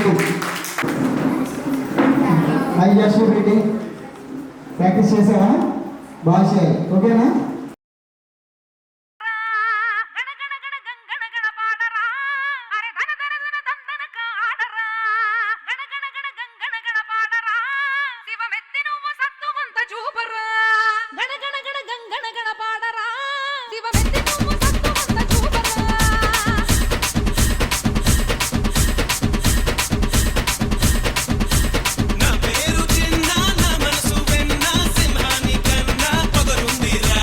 Reddy. High justice Reddy practice చేసావా? బాగా చేయాలి, ఓకేనా? నా పేరు చిన్న నా మనసు వెన్న సింహాని కన్నా పొగరుందిరా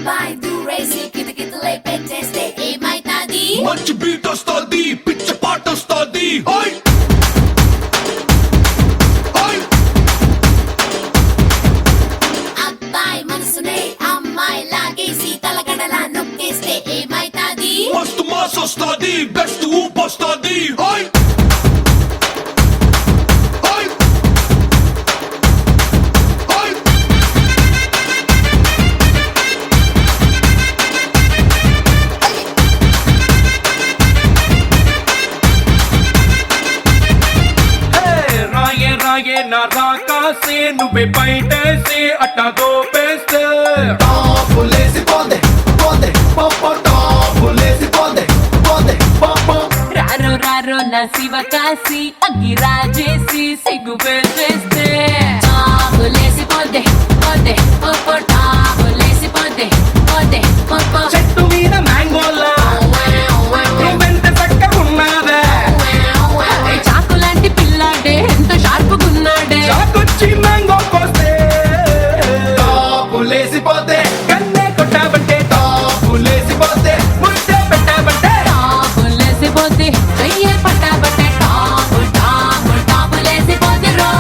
అబ్బాయి దూరేసి కితకితలై పెట్టేస్తే ఏమైతాది? మంచి బీట్ వస్తుంది, పిచ్చ పాట వస్తుంది. అబ్బాయి మనసునే అమ్మాయి లాగేసి తలగడలా నొక్కేస్తే ఏమైతాది? మస్తు మాస్ వస్తుంది, బెస్ట్ ఊపు వస్తుంది. రాయే నా రాకాసే నువ్వే బయటేసి అట్టా దోపేస్తే టాపులేసి పోందే పోందే పాప టాపులేసి పోందే పోందే పాప రారో రారో నా శివ కాసి అగ్గి రాజేసి సిగ్గు వేసేస్తే టాబులేసి పోతే పోతే పోపో టాబులేసి పోతే పోతే పోపో చెట్టు మీద మ్యాంగోలా నువ్వెంత చక్కగున్నావే చాకు లాంటి పిల్లాడే ఎంత షార్పుగున్నాడే చాకొచ్చి మ్యాంగో కోస్తే టాపులేసి పోతే కన్నే కొట్టాబంటే టాపులేసి పోతే ముద్దే పెట్టాబంటే టాబులేసి పోతే వెయ్యే పట్టాబట్టే టాబు టాబు టాబులేసి పోతే రో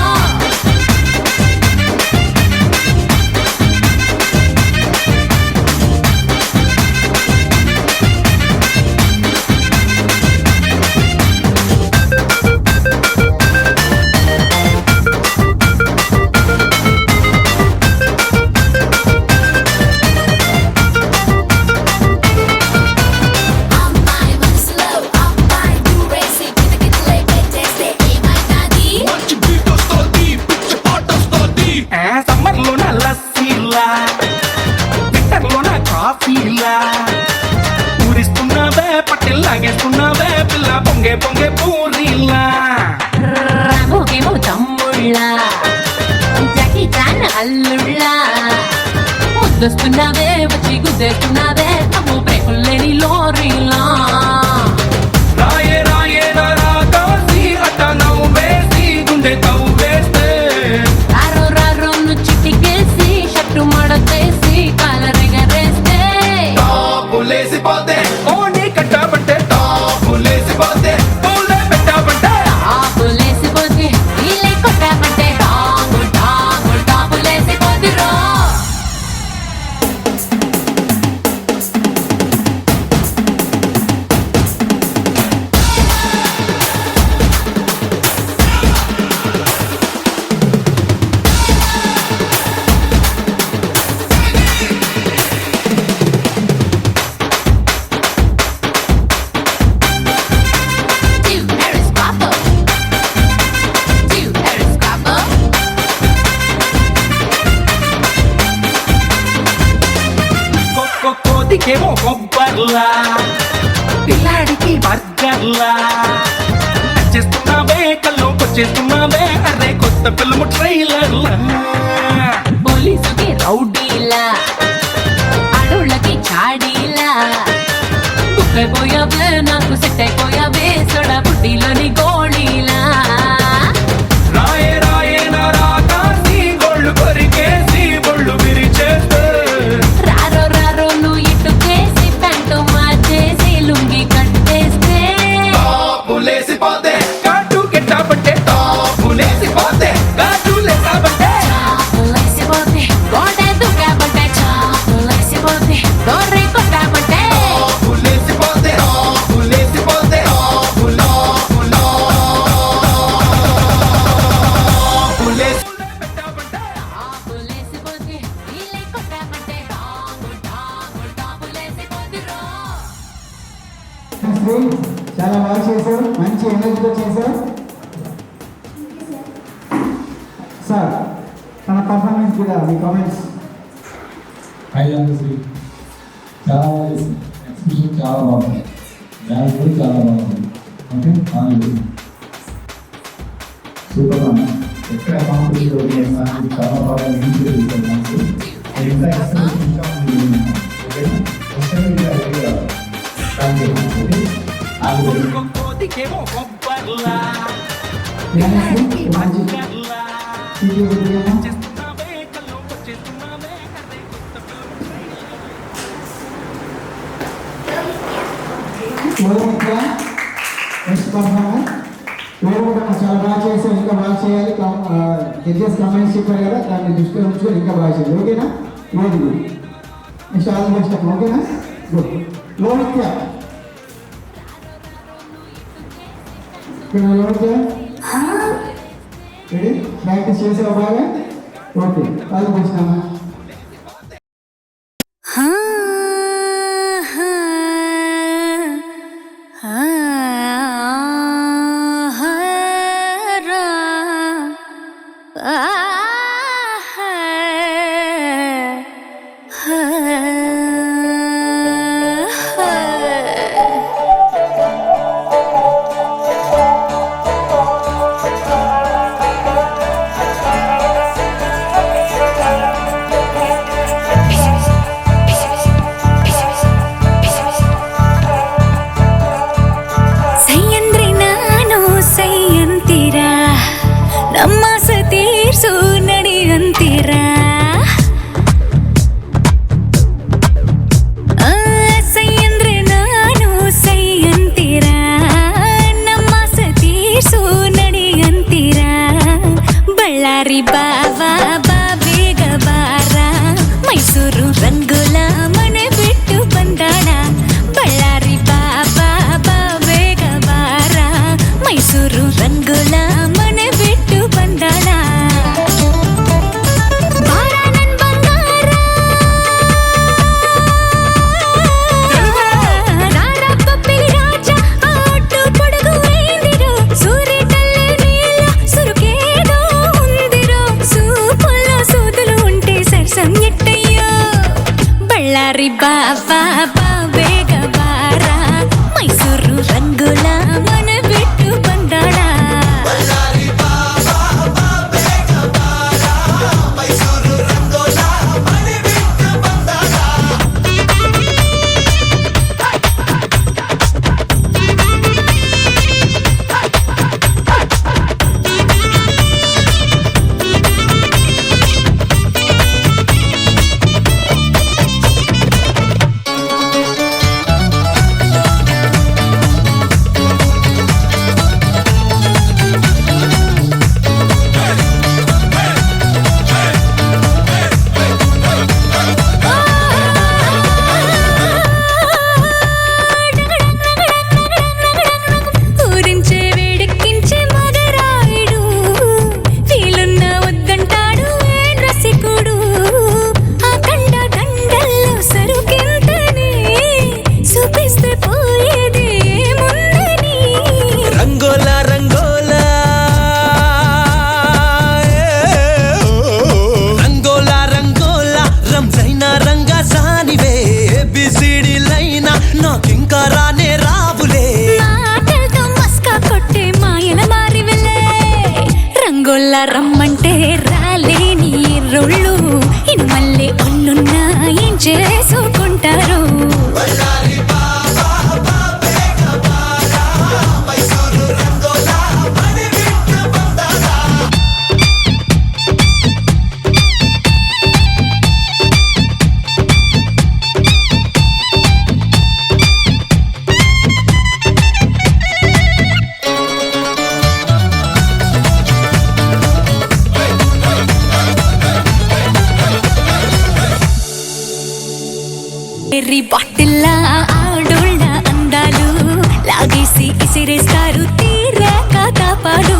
అమ్మాయి మనసులో అబ్బాయి దూరేసి కితకితలై పెట్టేస్తే ఏమైతాది? మంచి బీట్ వస్తుంది, పిచ్చ పాట వస్తుంది. సమ్మర్ లో నా లస్సీలా వింటర్ లో నా కాఫీలా ఊరిస్తున్నావే పట్టెల్ లాగేస్తున్నావే పిల్ల పొంగే పొంగే పూరీలా రామోగేమో తమ్ముళ్ళ జాకి చాన్ అల్లుళ్ళ ముద్దొస్తున్నావే వచ్చి గుద్దేస్తున్నావే అమ్మో బ్రేకుల్లేని లోరీలా రాయే రాయే నా రాకాసి అట్ట నవ్వేసి గుండె తవ్వేస్తే రారో రారో నువ్వు చిటికేసి షట్టు మడతేసి కాలరెగరేస్తే టాపులేసి పోతే ఓని కట్టాబంటే టాపులేసి పోతే పూలే పెట్టాబంటే టాపులేసిపోతే నీళ్ళే కొట్టామంటే టాపు టాపు టాపులేసిపోతే రో Do Harris Papa. Do Harris Papa. కోతికేమో కొబ్బర్లా పిల్లాడికి బర్గర్లా నచ్చేస్తున్నావే కల్లోకొచ్చేస్తున్నావే అరే కొత్త ఫిల్మ్ ట్రైలర్లా పోలీసుకి రౌడీలా ఆడోళ్ళకి చాడీలా బుక్ అయిపోయావే నాకు సెట్ అయిపోయావే సోడా బుడ్డిలోని గోళీలా రాయే రాయే నా రాకాసి గోళ్ళు కొరికేసి బొళ్ళు విరిచేస్తే రారో రారో నువ్వు ఇటుకేసి ప్యాంటు మార్చేసి లుంగి కట్టేస్తే టాపులేసి పోతే కాటు కెట్టాబంటే టాపులేసి పోతే కాటులేసాబంటే చాపులేసిపోతే గోడ దుకాబంటే చాపులేసిపోతే గొర్రె కొట్టాబంటే టాపులేసి పోతే టాపులేసి పోతే టాపులో టాపులేసి టాపులేసిపోతే నీళ్ళే కొట్టామంటే టాపు టాపు టాపులేసిపోతే రో శ్రీ చాలా బాగా చేశారు, మంచి ఎనర్జీతో చేశారు. సార్ తన పర్ఫార్మెన్స్ మీద మీ కామెంట్స్. శ్రీ చాలా ఎక్స్ప్రెషన్ చాలా బాగుంది, డ్యాన్స్ కూడా చాలా బాగుంది. ఓకే సూపర్ అన్న, ఎక్కడ కాంపిటీషన్ చాలా బాగా ఇంప్రూవ్ చేశారు. ఇంకా ఎక్స్ప్రెషన్ ఇంకా ఉంది. ఓకేనా థ్యాంక్ యూ. కోతికేమో కొబ్బర్లా మంచి బర్గర్లా సీటీ నచ్చేస్తున్నావే కల్లోకొచ్చేస్తున్నావే అరే కొత్త ఫిల్మ్ జడ్జెస్ కమెంట్స్ చెప్పారు కదా, దాన్ని దృష్టిలో ఉంచుకొని ఇంకా బాగా చేయండి. ఓకేనా? Very good. Next all best. ఓకేనా? గుడ్. లోహిత్య ఇక్కడ లోహిత్య రెడీ? ప్రాక్టీస్ చేసావు బాగా? ఓకే, ఆల్ బెస్ట్ అమ్మా. ಸೈಯಂದ್ರೆ ನಾನು ಸೈಯಂತೀರ ನಮ್ಮ ಸತೀರ್ಸು ನಡೆಯಂತೀರ ಸೈಯಂದ್ರೆ ನಾನು ಸೈಯಂತೀರ ನಮ್ಮ ಸತೀರ್ಸು ನಡೆಯಂತೀರ ಬಳ್ಳಾರಿ ಬಾವಾ ಬಾ ಬೇಗ ಬಾರ ಮೈಸೂರು ರಂಗುಲ ಮನೆ ಬಿಟ್ಟು ಬಂದಾಳ ಬಳ್ಳಾರಿ ಬಾಬಾ ಬಾ ಬೇಗ ಬಾರ ಮೈಸೂರು ರಂಗುಲ ಮನೆ ಬಿಟ್ಟು ಬಂದಾಳ ಬಾರ ನನ್ ಬಂಗಾರ ರಾರಪ್ಪ ಪಿಲಿ ರಾಜ ಆಟು ಪಡಗು ఏందిరో సూరిటల్లే నీల సురుకేదో ఉందిరో సూపుల్లో సూదులు ఉంటే సరసం ఎట్టయ్యో బళ్ళారి బాబా బా ಬೇಗ ಬಾರ ಮೈಸೂರು ರಂಗುಲ ಮನ ಬಿಟ್ಟು ಬಂದಾಳ ఊరించే వేడెక్కించే మగరాయుడు వీలున్న వద్దంటాడు ఏ రసికుడు ఆ కండ దండల్లో సరుకెంతని చూపిస్తే పోయేది ఏముందని రంగోలా రంగోలా రంగోలా రంగోలా రంజైనా రంగా సానివే ఏబిసిడీలైనా నాకింకా రానే రావులే మాటలతో మస్కా కొట్టే మాయల మారి వెళ్ళే రంగోల్లా రమ్మంటే రాలేని రోళ్ళు ఇను మళ్ళీ ఒళ్ళున్నా ఏం చేసుకుంటారు ఎర్రి బాటిల్లా ఆడోళ్ళ అందాలు లాగేసి ఇసిరేస్తారు తీరాక తాపాలు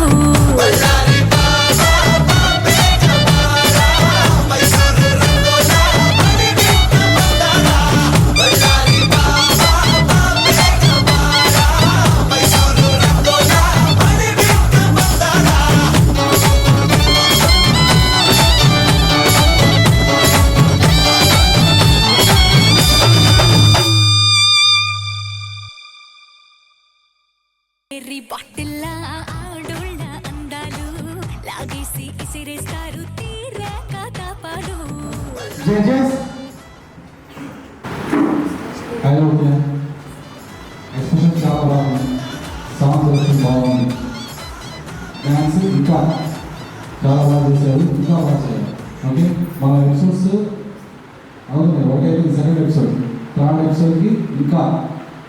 ఎర్రి బాటిల్లా ఆడోళ్ళ అందాలు లాగేసి ఇసిరేస్తారు తీరాక తాపాలు జడ్జెస్ హలో ఎక్స్ప్రెషన్ చాలా బాగుంది, సాంగ్ సెలెక్షన్ బాగుంది, డ్యాన్స్ ఇంకా చాలా బాగా చేశారు, ఇంకా బాగా చేయాలి. ఓకే, మన ఎపిసోడ్స్ అవుతుంది, ఒకటి సెకండ్ ఎపిసోడ్, థర్డ్ ఎపిసోడ్కి ఇంకా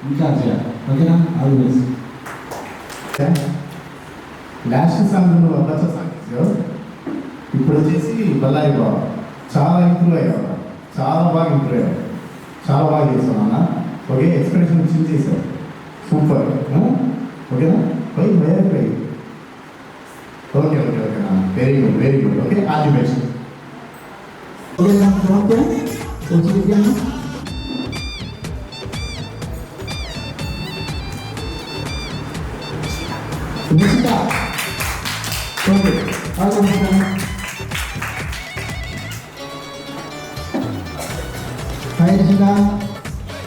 ఇంకా చేయాలి. ఓకేనా? అది బెస్ట్. లాస్ట్ సాంగ్ నువ్వు అవ్వచ్చు సాంగ్ ఇప్పుడు వచ్చేసి బల్లారి బాబా చాలా ఇంప్రూవ్ అయ్యావు, చాలా బాగా ఇంప్రూవ్ అయ్యావు, చాలా బాగా చేసావు అన్న. ఓకే, ఎక్స్ప్రెషన్ ఇచ్చి చేసావు, సూపర్. ఓకేనా? పోయి వేరే పోయి. ఓకే ఓకే ఓకేనా, very good very good. Okay, all the best. Okay వచ్చి దిగాను. నిషిత ఓకే హాయ్ నిషిత,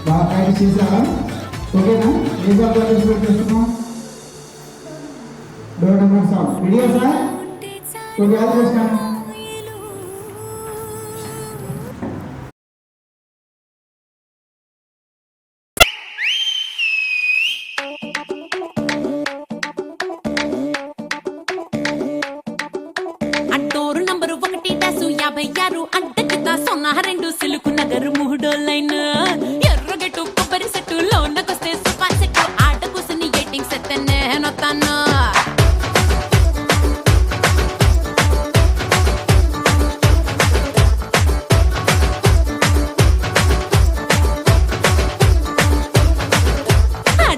బాగా ప్రాక్టీస్ చేసావా? ఓకేనా? ఏ సార్ పార్టిసిపేట్ చేస్తున్నాం? Door number song video sir. Okay, అది చేస్తాను. అంటోరు నంబరు 1-56 అడ్డకిత 02 సిలుకు నగరు మూడోలైన్ ఎర్రగెట్టు కొబ్బరి సెట్టు లోనకొస్తే సోఫా సెట్టు ఆట కూసుని ఎయిటింగ్ సెట్ నేనొత్తాను.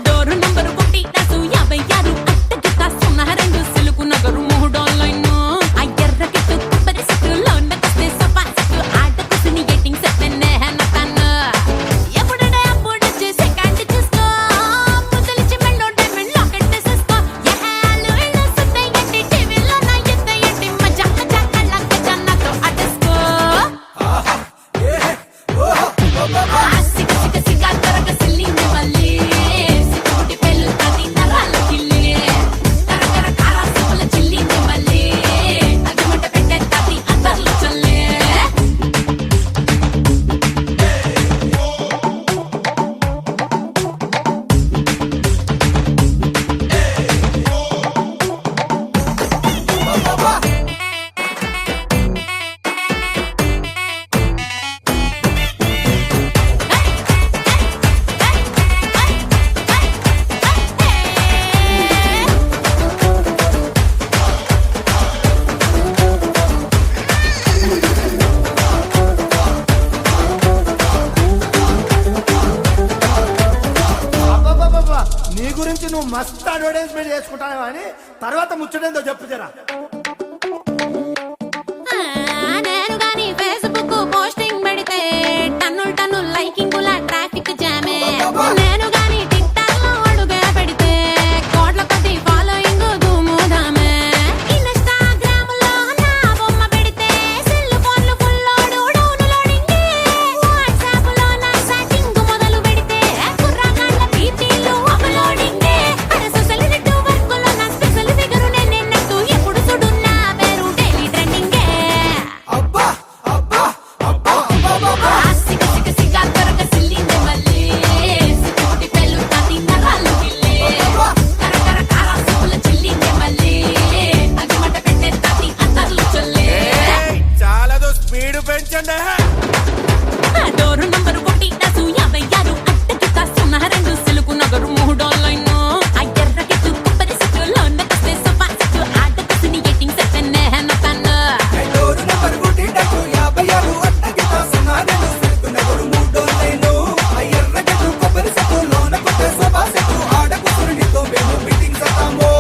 డోరు నంబరు 1-56 అడ్డకిత 02 సిలుకు నగరు మూడోలైన్ ఎర్రగెట్టు కొబ్బరి సెట్టు లోనకొస్తే సోఫా సెట్టు ఆట కూసుని ఎయిటింగ్ సెట్ నేనొత్తాను. ఎప్పుడంటే అప్పుడు చేసే కంటి చూసుకో ముద్దలిచ్చి మెండో డైమండ్ లాకెట్ తీసేసుకో. ఎహాలు ఇళ్ళు సుత్తయ్యండి టీవీలో నా ఎత్తయ్యండి మజా మజా కళ్ళకి జన్నతో అడ్డేసుకో. సిగ సిగ సిగ తరగ సిల్లింది మళ్ళీ సిగోటి పెళ్ళుతుంది నరాల కిల్లి తరగర కార సిగుల చిల్లింది మళ్ళీ అగ్గిమంట పెట్టేది అద్దర్లు చల్లే. అబ్బబ్బబ్బబ్బా, నీ గురించి నువ్వు మస్త్ అడ్వర్టైజ్మెంట్ చేసుకుంటావు అని తర్వాత ముచ్చటేందో చెప్పు జరా. నేను గాని ఫేస్బుక్ పోస్టింగ్ పెడితే టన్నుల్ టన్నుల్ లైకింగుల ట్రాఫిక్ జామే. నేను గాని టిక్ టాక్ లో అడుగే పెడితే కోట్ల కొద్ది ఫాలోయింగ్ దుముదామే. ఇన్స్టాగ్రామ్ లో నా బొమ్మ పెడితే సెల్ ఫోన్లు ఫుల్ లోడ్ డౌన్లోడింగ్. వాట్సాప్ లో నా చాటింగ్ మొదలు పెడితే కుర్రగాళ్ళ పీపీలు అప్లోడింగ్. అరే సోషల్ నెట్వర్క్ లో నా స్పెషల్ ఫిగర్ నేనెన్నట్టు ఎప్పుడు చూడు నా పేరు డైలీ ట్రెండింగ్. సిగ సిగ సిగ తరగ సిల్లింది మళ్ళీ సిగోటి పెళ్ళుతుంది నరాలు కిల్లి కరకర కార సిగుల చిల్లింది మళ్ళీ అగ్గిమంట పెట్టేది అద్దర్లు చల్లే. చాలా స్పీడ్ పెంచండి. డోరు నంబరు 1-56 అడ్డకిత 02 సిలుకు నగరు మూడోలైన్ ఎర్రగెట్టు కొబ్బరి సెట్టు లోనకొస్తే సోఫా సెట్టు ఆట కూసుని ఎయిటింగ్ సెట్ నేనొత్తాను. డోరు నెంబర్ 1-56 అడ్డకిత 02 సిలుకు నగరు మూడోలైన్ ఎర్రగెట్టు కొబ్బరి సెట్టు లోనకొస్తే సోఫా సెట్టు ఆట కూసుని నీతో మేము మీటింగ్ చేస్తాము.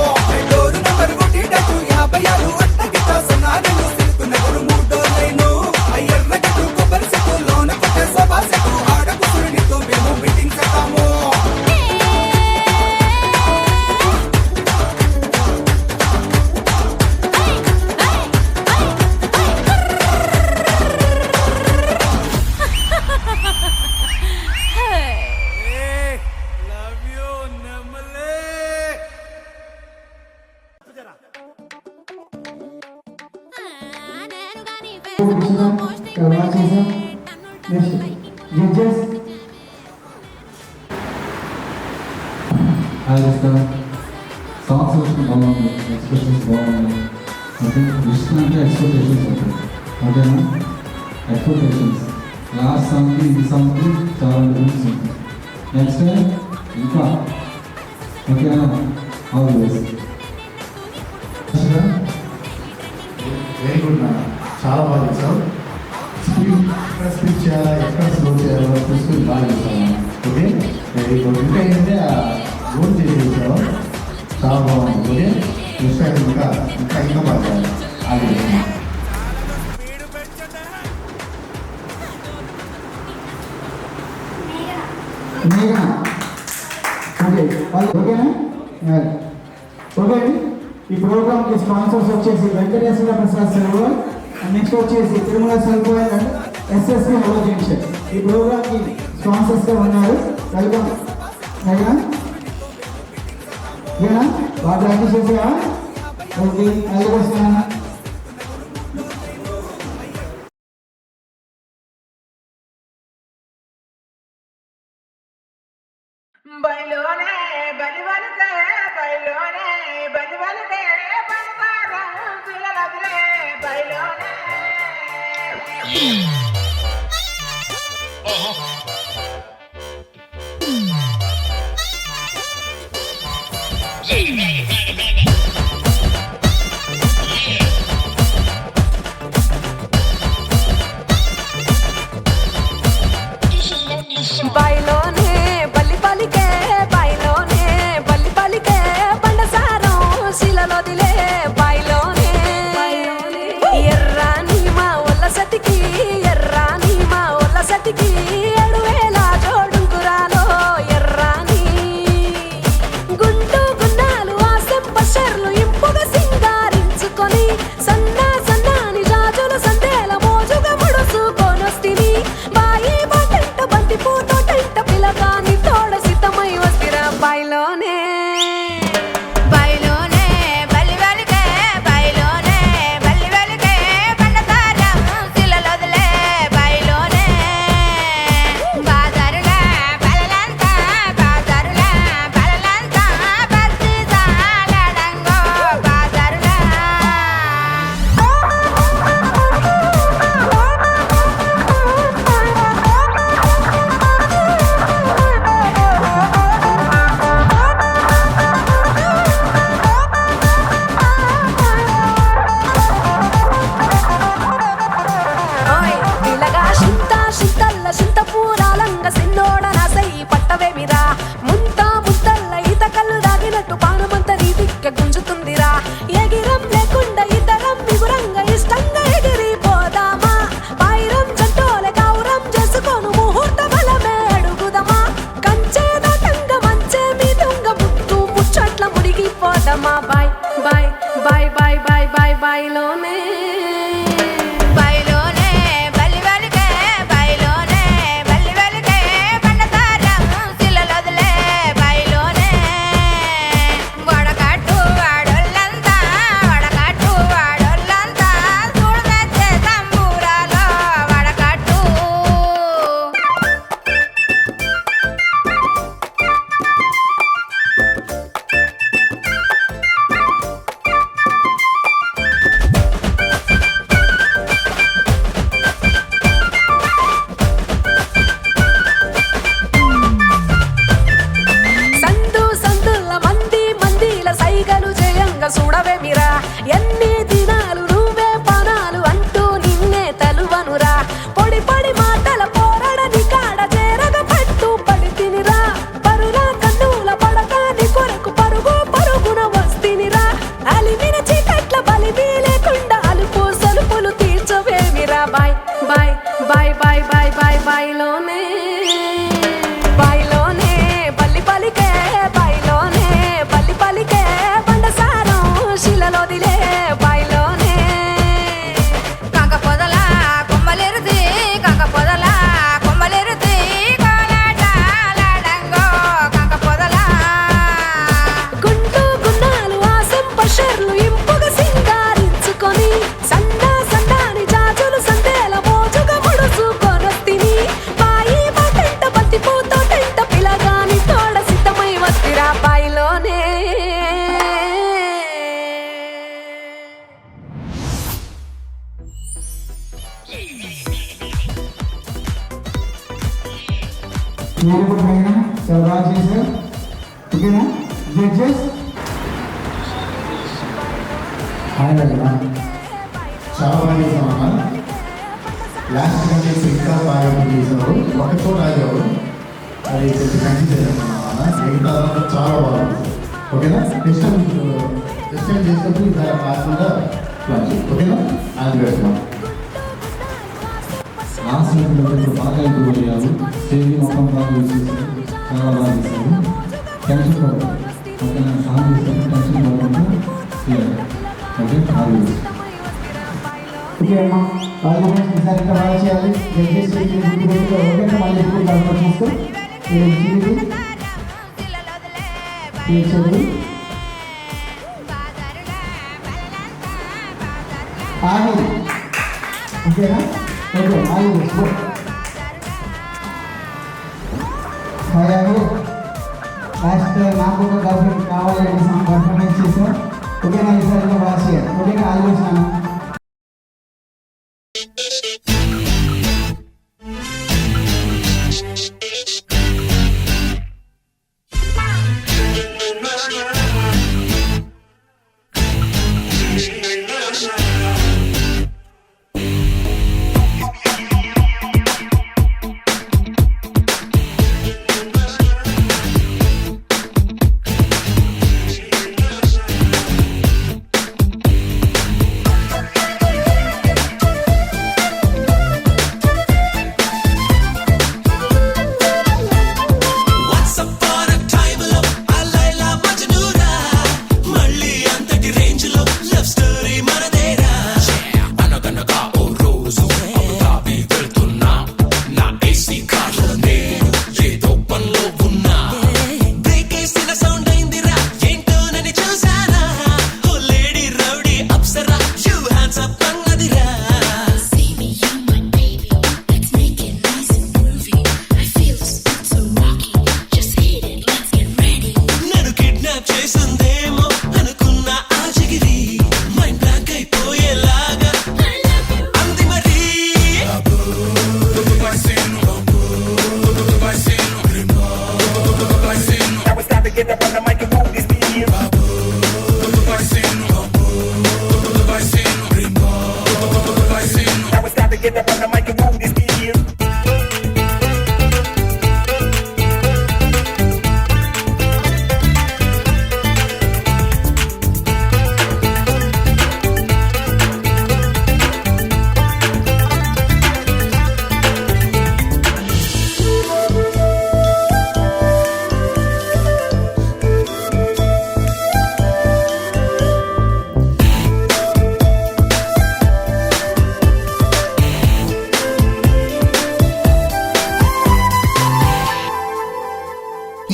డోరు నెంబర్ 1-56 అడ్డకిత 02 సిలుకు నగరు మూడోలైన్ ఎర్రగెట్టు కొబ్బరి సెట్టు లోనకొస్తే సోఫా సెట్టు ఆట కూసుని నీతో మేము మీటింగ్ చేస్తాము. లవ్ యూ నెమలే. నేను గాని నిషిత ఫేస్బుక్ పోస్టింగ్ బాగా పెడితే చేసావు. టన్నుల్ నెక్స్ట్ టన్నుల్ liking judges. Hi mister, song selection బాగుంది, ఎక్స్ప్రెషన్స్ బాగుంది. ఓకే, ఇష్టం అంటే ఎక్స్పెక్టేషన్స్ ఉంటాయి. ఓకేనా? ఎక్స్పెక్టేషన్స్ లాస్ట్ సాంగ్కి ఈ సాంగ్కి చాలా డిఫరెన్స్ ఉంటుంది. నెక్స్ట్ ఇంకా ఓకేనా? All the best. Very good నాన్న. చాలా బాగా చేసావు. స్పీడ్ ఎక్కడ స్పీడ్ చేయాలా, ఎక్కడ స్లో చేయాలో చూసుకుని బాగా చేస్తాను. ఓకే, ఇప్పుడు ఇంకా ఏంటంటే రోల్ చేసేసావు, చాలా బాగుంది. ఓకే, నెక్స్ట్ టైం ఇంకా ఇంకా ఇంకా బాగా చేయాలి. అది మేఘన. ఓకే, వాళ్ళు ఓకేనా? ఓకే అండి. ఈ ప్రోగ్రామ్కి స్పాన్సర్స్ వచ్చేసి వెంకటేశ్వర ప్రసాద్ సెలవు, నెక్స్ట్ వచ్చేసి తిరుమల సెలవు అండ్ ఎస్ఎస్సి హలో జంక్షన్. ఈ ప్రోగ్రామ్కి స్పాన్సర్స్గా ఉన్నారు. వెల్కమ్. మేఘన బాగా ప్రాక్టీస్ చేసావా? ఓకే, అది వస్తున్నా. బయలోనే బలివలికే బయలోనే బలివలికే బంగారం పిల్లలదిలే బయలోనే బయలోనే బల్లి పలికే బయలోనే బల్లి పలికే బండసారం శిలలోదిలే బయలోనే ఎర్రాని మా ఒళ్ళ సతికి ఎర్రాని మా ఒళ్ళ సతికి 7,000 జోడుకురాలో ఎర్రాని గుండు గున్నాలు ఆసం పషర్లు ఇంపుగా సింగారించుకొని సన్నా సన్నాని జాజులు సందేల మోజుగా ముడుసుకొనొస్తిని బాయి బాటంట బంతి పూతోటంట పిలగాని తోడ సిద్ధమై వస్తిరా బయలోనే బయలోనే బలివలికే బయలోనే బలివలికే బండసారం శిలలోదిలే బయలోనే బాజారులా బలలంతా బాజారులా బలలంతా బస్తి సాలడంగో బాజారులా ఓయ్ ఇలాగా చింతల్ల చింతపూరాలంగ సిన్నోడ నాసై పట్టవేమిరా ముంత ముద్దల్ల ఈత కళ్ళు దాగినట్టు పానమంత నీ దిక్క గుంజుతుందిరా ఎగిరం లేకుండా ఇతరం విగురంగా ఇష్టంగా ఎగిరిపోదామా పైరం జంటోలే గౌరం చేసుకోను ముహూర్త బలమే అడుగుదమా కంచే దాటంగ మంచే మీదుంగ ముత్తు ముచ్చట్ల ముడిగిపోదమా బాయ్ బాయ్ బాయ్ బాయ్ బాయ్ బాయ్ బాయ్లోనే బయలోనే బలివలికే బయలోనే బలివలికే బండసారం శిలలోదిలే బయలోనే వడకట్టు వాడోళ్ళంతా చూడమెచ్చే సంబూరాలో వడకట్టు సందుల మందిల సైగలు జయంగా చూడవేమిరా ఎన్ని దినాలు నువ్వే పనాలు అంటూ నిన్నే తలువనురా పొడి పొడి మాటల పోరడని కాడ చేరగ పట్టు పడి తినిరా పరుల కన్నుల పడకాని కొరకు పరుగున వస్తినిరా అలిమిన చీకట్ల బలిమి లేకుండా అలుపు సలుపులు తీర్చవేమిరా బాయ్ బాయ్ బాయ్ బాయ్ బాయ్ బాయ్ బాయ్లోనే బయలోనే బల్లి పలికే బయలోనే బల్లి పలికే బండసారం శిలలోదిలే బయలోనే కాక పొదల కొమ్మలిరుది కోలాటాలాడంగో కాక పొదల గుండు గున్నాలు ఆసం పషర్లు ఇంపుగా సింగారించుకొని సన్నాని జాజులు సందేల మోజుగా ముడుసుకొనొస్తిని బాయి బాటంట బంతి పూతోటంట పిలగాని తోడ సిద్ధమై వస్తిరా బయలోనే మీరు కూడా మేఘన చాలా బాగా చేశారు. ఓకేనా జడ్జెస్? చాలా బాగా చేసామన్నా. లాస్ట్ కంటే ఇంకా బాగా ఇంప్రూవ్ చేసావు. ఒక చోట ఆగావు, అది కొంచెం కంటిన్యూ చేస్తాను. మిగతా చాలా బాగుంది. ఓకేనా? నెక్స్ట్ టైం చేసినప్పుడు ఇంకా కాకుండా ప్లాన్ చేయి. ఓకేనా? అది వేస్తున్నాం. లాస్ట్ లెవెల్లో బాగా ఇంప్రూవ్ అయ్యారు. స్టేజ్ మొత్తం బాగా యూజ్ చేశారు, చాలా బాగా చేశారు. టెన్షన్ పడదు. ఓకేనా? సాంగ్ చేశారు, టెన్షన్ పడకుండా చేయాలి. ఓకే? అది ఓకే అమ్మా, వాళ్ళు ఈసారి ఇంకా బాగా చేయాలి. దయచేసి గుర్తుపెట్టుకో. ఓకేనా? మళ్ళీ ఎప్పుడు డెవలప్ చేస్తూ చదువు ఆగి. ఓకేనా? ఓకే ఆగి. లాస్ట్ నాకు ఒక గర్ల్ఫ్రెండ్ కావాలని సాంగ్ పర్ఫార్మెన్స్ చేసాం. ఓకేనా? ఈసారి ఇంకా బాగా చేయాలి. ఓకేనా? ఆలోచన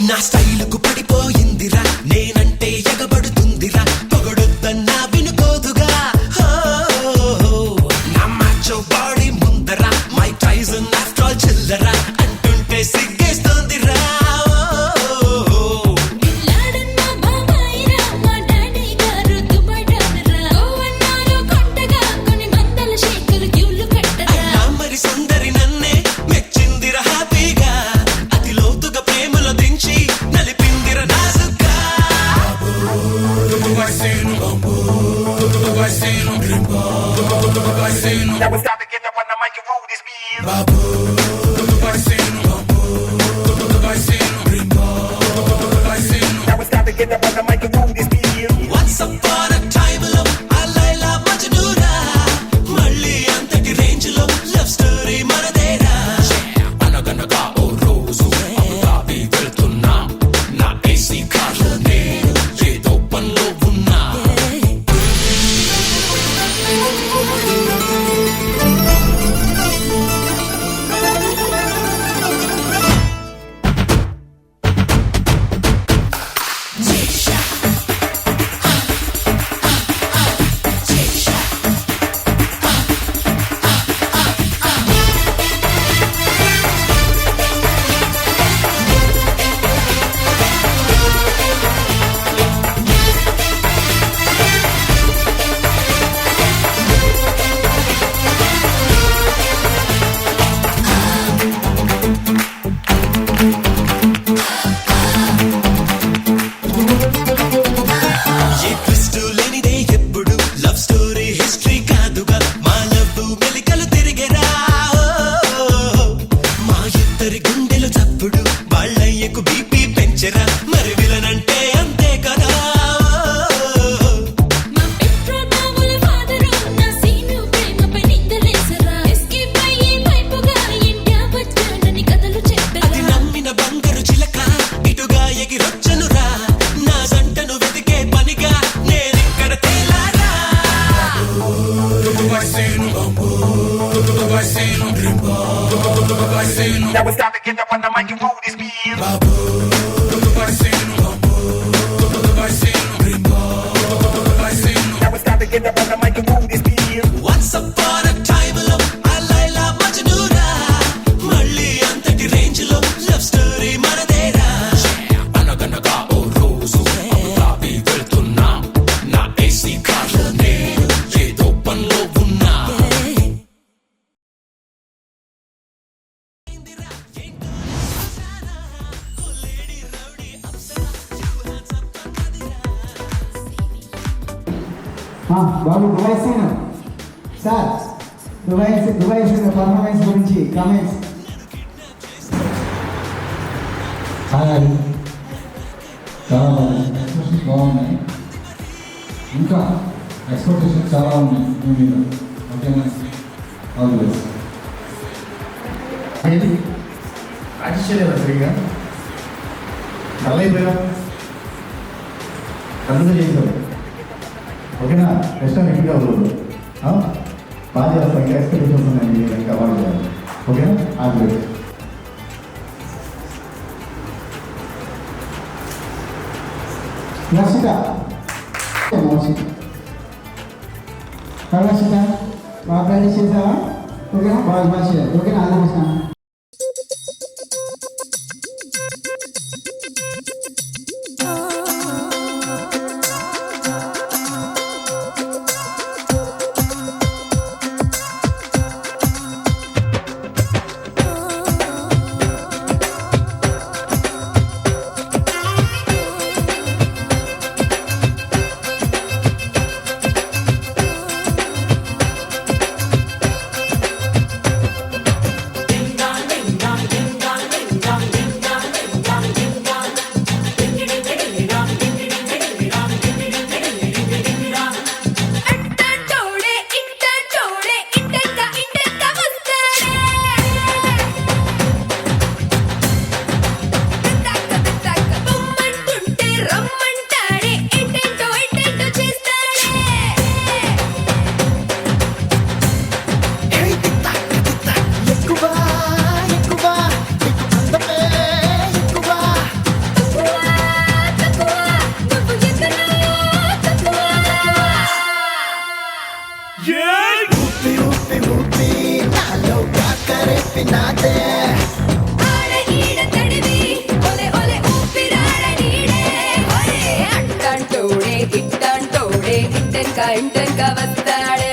నా స్టైలుకు పడిపోయిందిరా, నేనంటే ఎగబడుతుందిరా, పొగడొద్దన్నా వినుకోదుగా. నా మాచో బాడీ ముందరా, మై టైసన్ ఆఫ్టర్ ఆల్ చిల్లరా అంటుంటే సిగ్గేస్తోందిరా. మరి సుందరి నన్నే మెచ్చిందిరా హ్యాపీగా, అతి లోతుగా ప్రేమలో దించి నలిపిందిరా నాజుగా. Now it's time to get up on the mic and roll this beat. Now it's time to get up on the mic and roll this beat. Once upon a time లో ఆ లైలా మజ్నూరా, మళ్ళీ అంతటి రేంజ్ లో love story మనదేరా. అనగనగా ఓ రోజు Abu Dhabi వెళ్తున్నా, నా AC కార్లో నేను ఏదో పనిలో ఉన్నా. vai sendo, vai sendo. Now it's time to get up on the mic and move this beat. Vai sendo, vai sendo, vai sendo. Now it's time to get up on the mic and move this beat. Once upon a time లో ఆ లైలా మజ్నూరా మళ్ళీ అంతటి range లో love story మనదేరా అనగనగా ఓ రోజు Abu Dhabi వెళ్తున్నా నా AC కార్లో నేను ఏదో పనిలో ఉన్నా బాబు Dubai scene sir Dubai scene performance గురించి కామెంట్స్. హాయ్ చాలా బాగుంది, ఎక్స్ప్రెషన్స్ బాగున్నాయి, ఇంకా ఎక్స్పెక్టేషన్స్ చాలా ఉన్నాయి మీ మీద. ఓకేనా? All the best. ఏంటి ప్రాక్టీస్ చేయలేదా సరిగ్గా? డల్ అయిపోయా, కన్నుగా చేసావు. ఓకేనా? నెక్స్ట్ టైం ఎక్కువ అవ్వదు. బాగా చేస్తాను, ఇంకా ఎక్స్పెక్టేషన్స్ ఉన్నాయి మీరు, ఇంకా బాగా చేయాలి. ఓకేనా? All the best. Rakshita Rakshita బాగా ప్రాక్టీస్ చేసావా? ఓకేనా? బాగా చేయాలి. ఓకేనా? ఆలోచిస్తాను. ఇంటెంక వస్తాడే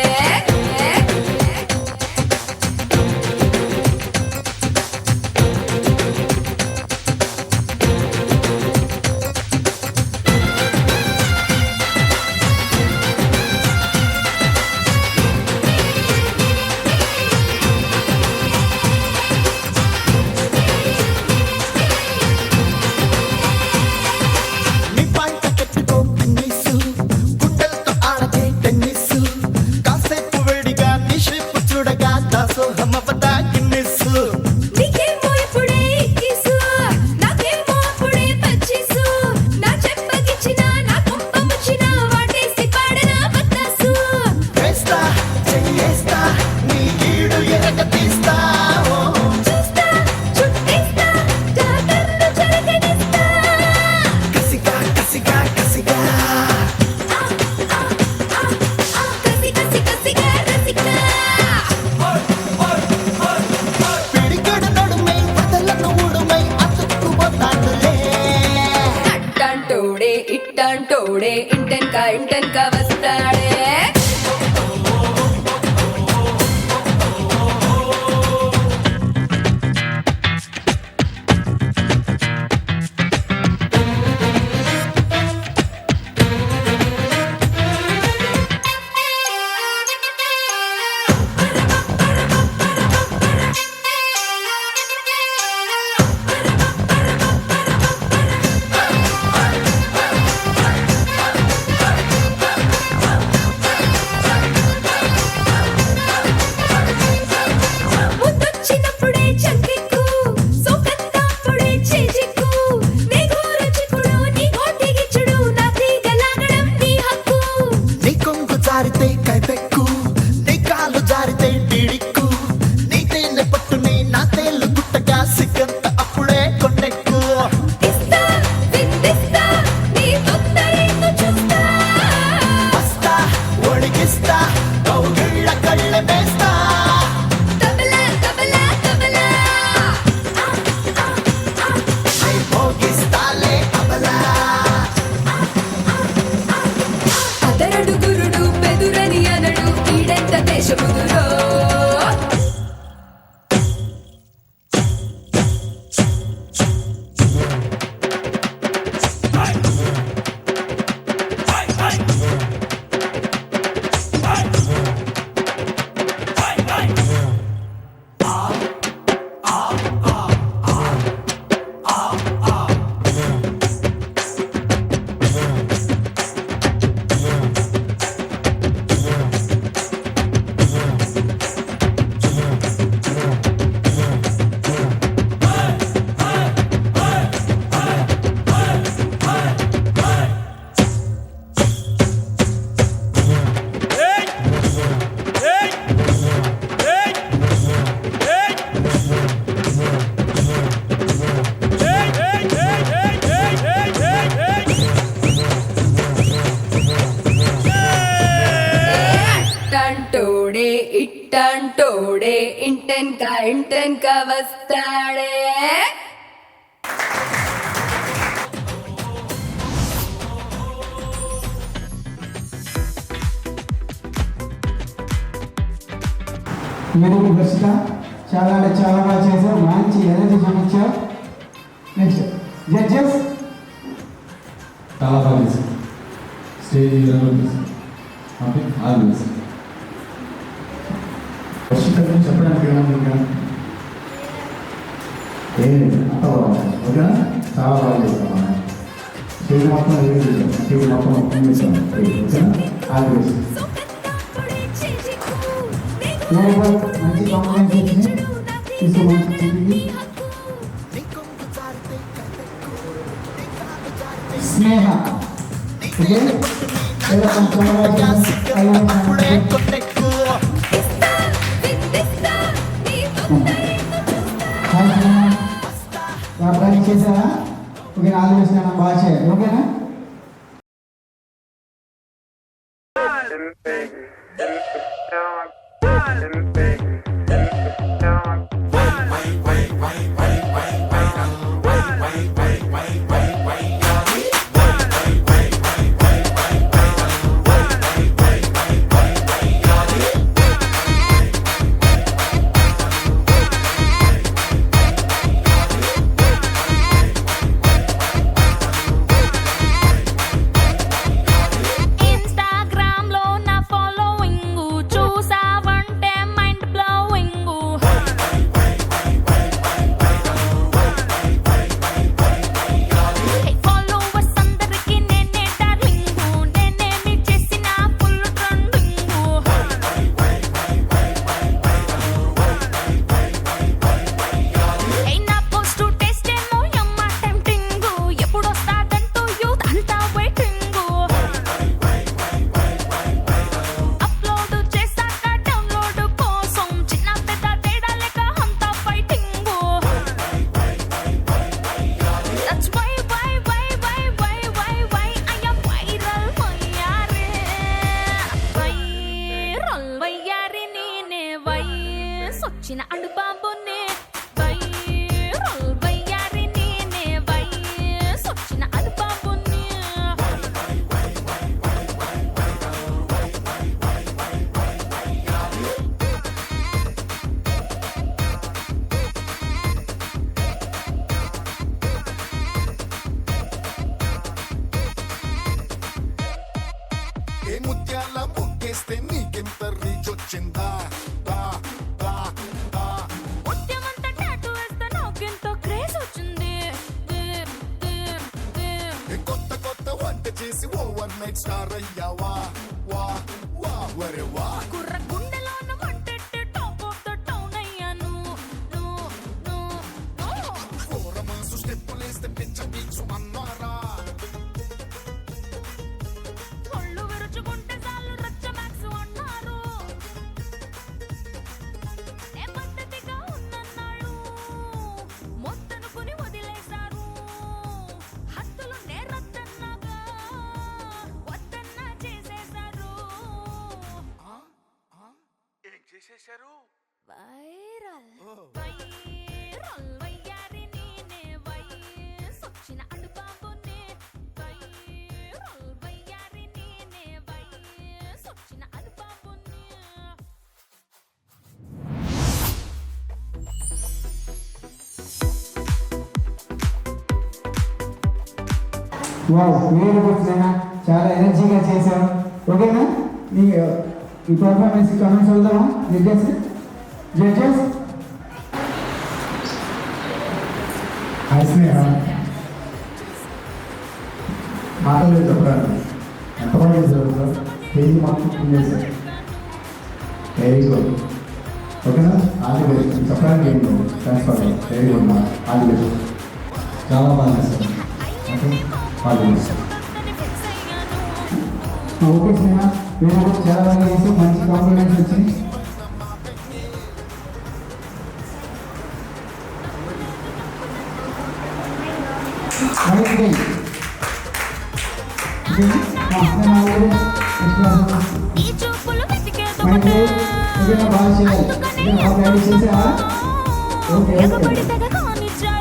మనోడే ఇంటెన్క వస్తాడే. వెరీ గుడ్ వర్షిత, చాలా అంటే చాలా బాగా చేశావు, మంచి ఎనర్జీ చూపించావు. Next judges. చాలా బాగా చేశారు, stage okay. All the best. Varshita గురించి చెప్పడానికి ఏమన్నా ఏం లేదు, అంత బాగుంది. ఓకేనా, చాలా బాగా చేస్తాం మనం. స్టేజ్ మొత్తం ఏం చేసాం, స్టేజ్ మొత్తం చేస్తాం. ఓకేనా, all the best. Very good, మంచి కాంప్లిమెంట్స్ ఇచ్చింది. తీసుకో మంచి చెప్పింది. స్నేహ ఓకే, చాలా బాగా చేశారా? ఓకే, ఆల్ ది బెస్ట్ నాన్న, బాగా చేయాలి. ఓకేనా? ఇన్‌స్టాగ్రామ్ లో నా ఫాలోయింగ్ చూసావంటే మైండ్ బ్లోయింగ్. ఫాలోవర్స్ అందరికి నేనే డార్లింగ్, నేనేమి చేసినా ఫుల్ ట్రెండింగ్. నా పోస్ట్ టేస్ట్ ఏమో యమ్మ టెంప్టింగ్, ఎప్పుడొస్తాదంటూ యూత్ అంతా వెయిటింగ్. అప్లోడ్ చేశాక డౌన్లోడ్ కోసం చిన్న పెద్ద తేడా లేక అంతా fighting. That's why I am viral వయ్యారే. వైరల్ వయ్యారి నేనే, వయసొచ్చిన అడుబాబునే. వైరల్ వయ్యారి నేనే, వయసొచ్చిన అడుబాబునే. ఏ ముత్యాల ముగ్గేస్తే నీకెంత రీచ్ వచ్చిందా? దా, దా, దా. ఉద్యమంతా టాటూ వేస్తే నాకెంతో క్రేజ్ వచ్చింది. ఏ కొత్త కొత్త వంట చేసి ఓవర్ నైట్ స్టార్ అయ్యావా? వా వా వరే వా. కుర్ర గుండెలోన మంటెట్టి టాప్ ఆఫ్ ద టౌన్ అయ్యాను. ఫోరమాసు స్టెప్పులేస్తే పిచ్చ బీచు అన్నారా? ఒళ్ళు విరుచుకుంటే చాలు రచ్చ మ్యాక్స్ అన్నారు. ఏ పద్ధతిగా ఉన్నన్నాళ్ళు మొత్తనుకుని వదిలేశారు. హద్దులు నేరొద్దన్నాగా వద్దన్నా చేసేశారు. ఏం చేసేశారు? వైరల్ వయ్యారి నేనే, వయసొచ్చిన అడుబాబునే. వైరల్ వయ్యారి నేనే, వయసొచ్చిన అడుబాబునే. వావ్, వెరీ గుడ్ స్నేహ, చాలా ఎనర్జీగా చేశావు. ఓకేనా? ఈ పర్ఫార్మెన్స్ కమెంట్స్ వెళ్దామా? జడ్జెస్. హాయ్ స్నేహ, మాటలు చెప్పడానికి ఎంత బాగా చేశారు సార్. స్టేజ్ మొత్తం చేశారు. Very good. ఓకేనా, ఆల్ ది బెస్ట్. చెప్పడానికి ఏం లేదు, థ్యాంక్స్ ఫర్ వెరీ గుడ్ మా, ఆల్ ది బెస్ట్. చాలా బాగా చేశారు, okay. All the best. Okay Sneha, very good, చాలా బాగా చేసి మంచి కాంప్లిమెంట్స్ వచ్చింది. ఈ చూపులు వెతికేదొకటే. ఇంకేనా బాగా చేయాలి ఇంకా బాగా ప్రాక్టీస్ చేసావా ఓకే ఓకే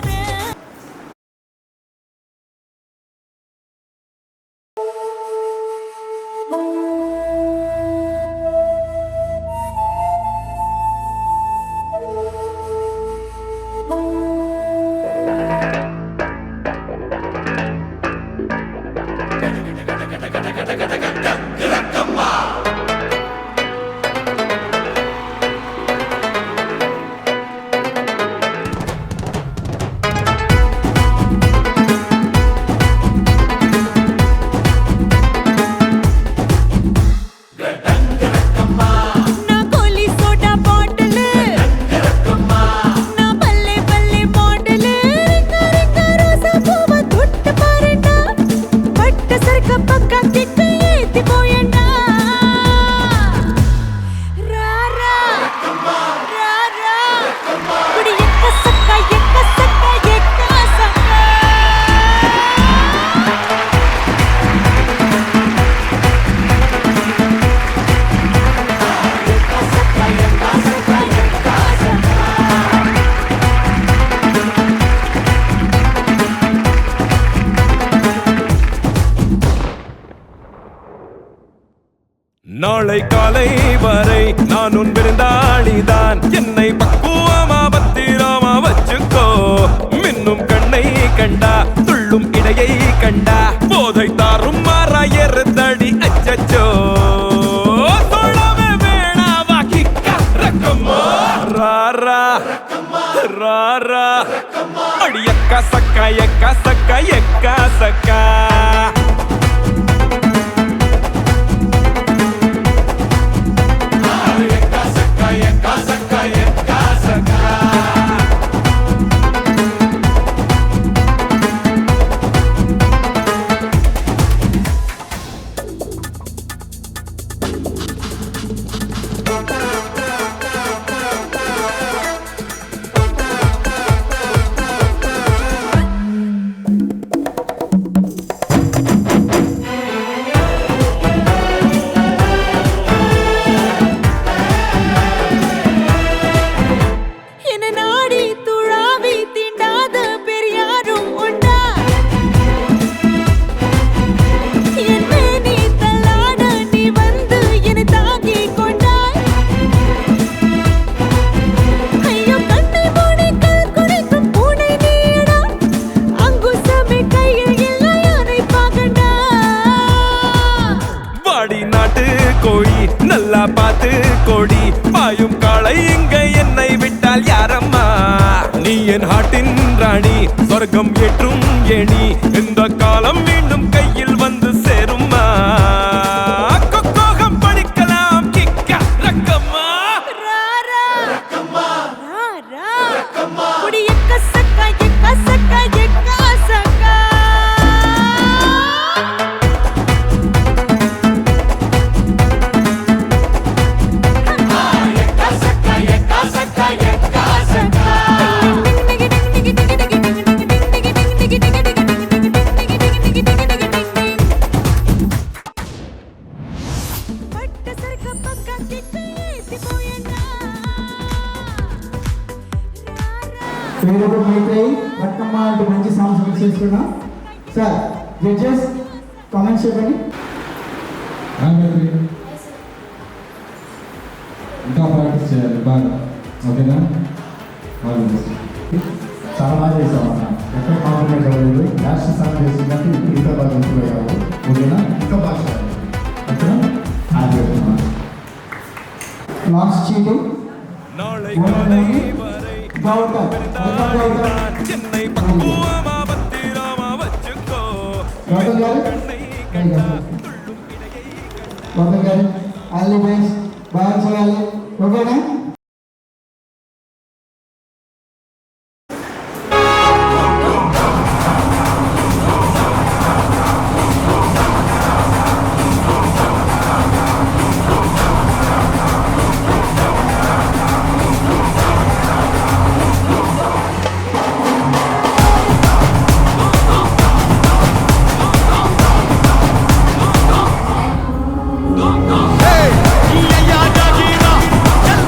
నా కోలి సోడా బాటిల్ నా బల్లే బల్లే మోడల్ రింగ రోజా పూవ తుట్ట పారండా పట్ట సర్క పక్క కిక్క ఎత్తిపోయండా రా రా రా రా కుడి ఎక్క సక్క ఎక్క సక్క ఎక్క సక్క நாளை காலை வரை நான் உன் விருந்தாளிதான் என்னை பக்குவமா பத்திரமா வச்சுக்கோ மின்னும் கண்ணை கண்டா துள்ளும் இடையை கண்டா போதை தாரும் மாறாயறுதடி அச்சச்சோ சொல்லவே வேணாவா கிக்கா ரக்கம்மா ராரா ராரா அடி எக்கா சக்கா எக்கா சக்கா எக்கா சக்கா என்ன நாடி துழாவி தீண்டாத பெரியாரும் உண்டா என் மேனி தள்ளாட நீ வந்து என்னை தாங்கி கொண்டாய் ஐயோ கண்ணை மூடி கல் குடிக்கும் பூனை நீடா அங்குசமே கையில் இல்லை யானை பாகண்டா வாடி நாட்டு கோழி நல்லா பார்த்து கோடி பாயும் காளை இங்க என்னை விட்டால் யாரம்மா நீ என் ஹாட்டின் ராணி சொர்க்கம் ஏற்றும் ஏணி இந்த காலம் மீண்டும் கையில் வந்து சேரும்மா கொக்கோகம் படிக்கலாம் கிக்கா ரக்கம்மா ரா ரா ரா ரா குடி எக்க சக்கா எக்க சக்கா எக்க சக்கா பட்ட சர்க்க பக்க கிட்ட எத்திపోయండా పేరుకు మైత్రేయి రక్కమ్మ అంటే మంచి సాంగ్స్ మిక్స్ చేసుకున్నాం సార్ జడ్జెస్ కామెంట్స్ చెప్పండి ఇంకా ప్రాక్టీస్ చేయాలి బాగా ఓకేనా చాలా బాగా చేసావు అన్న ఎక్కడ కాంప్రమైజ్ అవ్వలేదు లాస్ట్ సాంగ్ చేసినట్టు ఇప్పుడు ఇంకా బాగా ఇంప్రూవ్ అయ్యావు ఓకేనా ఇంకా బాగా చేయాలి ఓకేనా హ్యాపీ అవుతున్నా లాస్ట్ చీటింగ్ நாளை காலை வரை గౌతమ్ என்னை பக்குவமா பத்திரமா வச்சுக்கோ గౌతమ్ గారు గౌతమ్ గారు ఆల్ ది బెస్ట్ బాగా చేయాలి ఓకేనా Hey, yeah, yeah, yeah, yeah.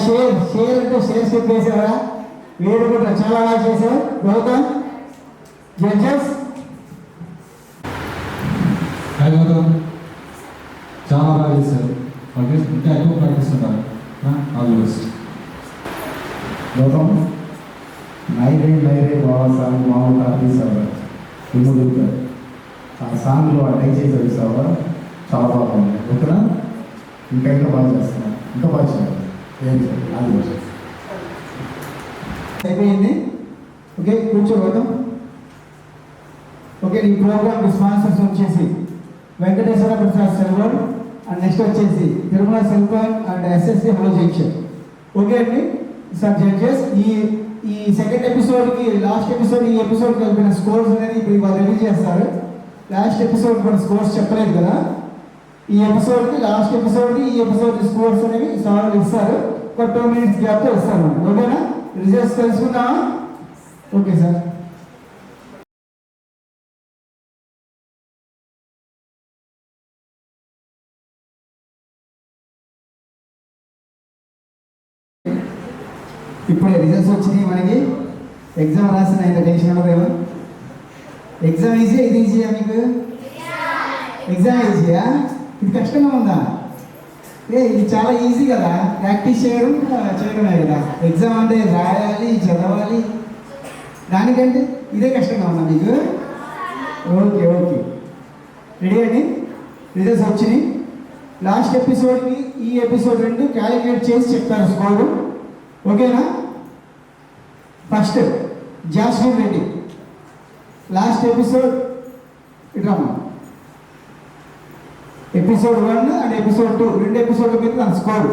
Share అంటే షేర్ స్టెప్ వేసావా? వేరు కూడా చాలా బాగా చేసావు. గౌతమ్ జడ్జెస్ హాయ్ గౌతమ్, చాలా బాగా చేశారు. ఓకే, ఇంకా ఎక్కువ ప్రాక్టీస్ ఉంటారు. All the best. గౌతమ్ నైరే నైరే బాబా సాంగ్ మామూలు ఆర్టీసావా ఇమ్ముడు ఆ సాంగ్లో ఆ టై చేసి వేసావా చాలా బాగుంది. ఓకేనా? ఇంకా ఇంకా బాగా చేస్తున్నా, ఇంకా బాగా చేయాలి. ఏం చేయాలి? All the best. అయిపోయింది. ఓకే, కూర్చో గౌతమ్. ఓకే, ఈ ప్రోగ్రామ్ స్పాన్సర్స్ వచ్చేసి Venkateswara Prasad silver and next వచ్చేసి Tirumala silver and SSC hello junction. Okay అండి సార్ జడ్జెస్, ఈ సెకండ్ ఎపిసోడ్కి లాస్ట్ ఎపిసోడ్ ఈ ఎపిసోడ్ కలిపిన స్కోర్స్ అనేది ఇప్పుడు ఇవాళ రిలీజ్ చేస్తారు. లాస్ట్ ఎపిసోడ్ కూడా స్కోర్స్ చెప్పలేదు కదా. ఈ ఎపిసోడ్కి లాస్ట్ ఎపిసోడ్కి ఈ ఎపిసోడ్ స్కోర్స్ అనేవి సార్ ఇస్తారు. ఒక 2 minutes గ్యాప్తో ఇస్తారు. ఓకేనా? రిజల్ట్స్ తెలుసుకున్నావా? Okay sir. ఇప్పుడే రిజల్ట్స్ వచ్చినాయి మనకి. ఎగ్జామ్ రాసిన ఇంత టెన్షన్ ఉండదేమో. ఎగ్జామ్ ఈజీయా ఇది ఈజీయా మీకు? ఎగ్జామ్ ఈజీయా? ఇది కష్టంగా ఉందా? ఇది చాలా ఈజీ కదా, ప్రాక్టీస్ చేయడమే కదా. ఎగ్జామ్ అంటే రాయాలి, చదవాలి, దానికంటే ఇదే కష్టంగా ఉందా మీకు? ఓకే ఓకే, రెడీ అండి. రిజల్ట్స్ వచ్చినాయి. లాస్ట్ ఎపిసోడ్కి ఈ ఎపిసోడ్ 2 క్యాలిక్యులేట్ చేసి చెప్తారు స్కోరు. ఓకేనా? First Jasmine Reddy last episode ఇట్రమ్మా. ఎపిసోడ్ 1 అండ్ ఎపిసోడ్ 2 2 ఎపిసోడ్ల మీద తన score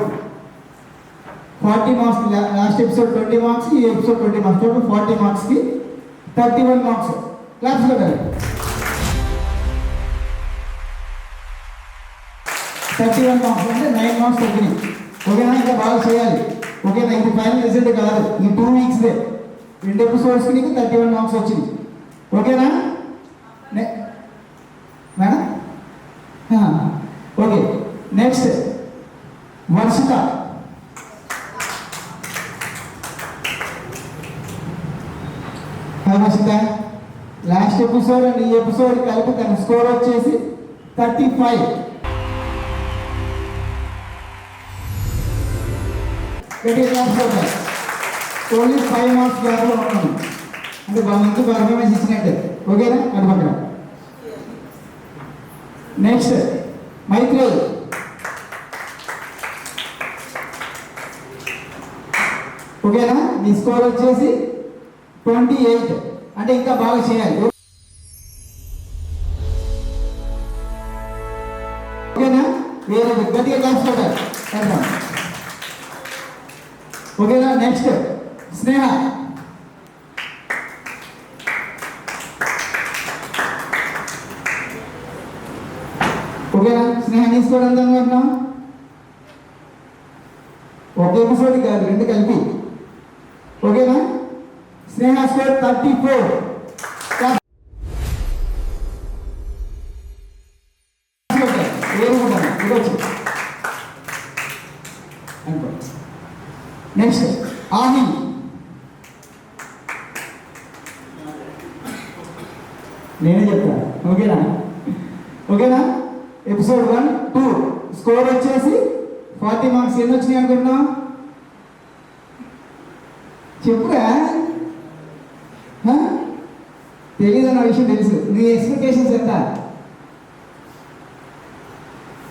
40 marks. Last episode 20 marks, ఈ ఎపిసోడ్ 20 మార్క్స్. టోటల్ 40 మార్క్స్కి 31 మార్క్స్. క్లాప్స్ కొట్టాలి. 31 మార్క్స్ అంటే 9 మార్క్స్ తగ్గినాయి. ఓకేనా? ఇంకా బాగా చేయాలి. ఓకేనా? ఇది ఫైనల్ రిజల్ట్ కాదు, ఈ 2 వీక్స్దే 2 ఎపిసోడ్స్కి నీకు 31 మార్క్స్ వచ్చింది. ఓకేనా madam? Okay, next Varshita. Varshita last episode and ఈ ఎపిసోడ్ కలిపి తన స్కోర్ వచ్చేసి 35. ఓన్లీ 5 మార్క్స్ గ్యాప్లో ఉన్నాను అంటే మంచి పర్ఫార్మెన్స్ ఇచ్చినట్టే. ఓకేనా? అది పక్కన. నెక్స్ట్ మైత్రి. ఓకేనా? మీ స్కోర్ వచ్చేసి 28 అంటే ఇంకా బాగా చేయాలి. ఓకేనా? వేరే గట్టిగా క్లాస్ కొట్టాలి. ఓకేనా? నెక్స్ట్ స్నేహ. ఓకేనా? స్నేహ నీ స్కోర్ ఎంత అనుకుంటున్నాం? ఒక ఎపిసోడ్ కాదు, 2 కలిపి. ఓకేనా? స్నేహ స్కోర్ 34. నెక్స్ట్ ఆహి. నేనే చెప్తాను. ఓకేనా? ఓకేనా? ఎపిసోడ్ 1, 2 స్కోర్ వచ్చేసి 40 మార్క్స్. ఎన్ని వచ్చినాయి అనుకుంటున్నాం? చెప్పురా. తెలీదన్న విషయం తెలుసు. నీ ఎక్స్పెక్టేషన్స్ ఎంత?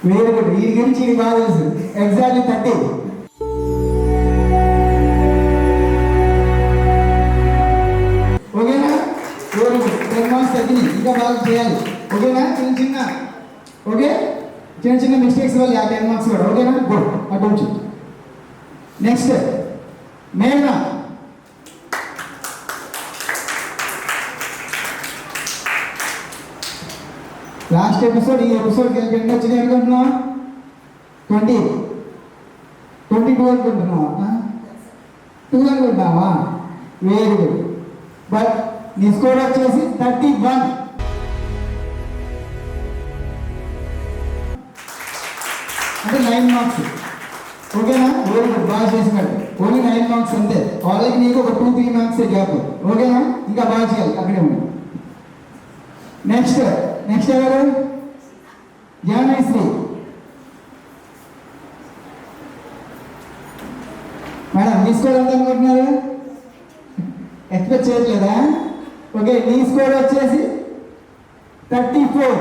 Very good. ఈ గురించి ఇది బాగా తెలుసు. ఎగ్జాక్ట్లీ 30. ఓకేనా? Very good. 10 మార్క్స్ తగ్గినాయి, ఇంకా బాగా చేయాలి. ఓకేనా? చిన్న మిస్టేక్స్ వల్ల 10 మార్క్స్ కూడా. ఓకేనా? గుడ్. అటు నెక్స్ట్ మేఘన. లాస్ట్ ఎపిసోడ్ ఈ ఎపిసోడ్కి ఎంత వచ్చినాయి అనుకుంటున్నావా? 22 అనుకుంటున్నావా? 2 అనుకుంటున్నావా? Very good. బట్ నీ స్కోర్ వచ్చేసి 31. అంటే 9 మార్క్స్. ఓకేనా? వెరీ గుడ్, బాగా చేసినాడు. ఓన్లీ 9 మార్క్స్ అంతే. వాళ్ళకి నీకు ఒక 2-3 మార్క్స్ గ్యాప్. ఓకేనా? ఇంకా బాగా చేయాలి, అక్కడే ఉంది. నెక్స్ట్ ఎవరు? జానశ్రీ మేడం. మీ స్కోర్ ఎంత అనుకుంటున్నారు? ఎక్స్పెక్ట్ చేయట్లేదా? ఓకే, నీ స్కోర్ వచ్చేసి 34.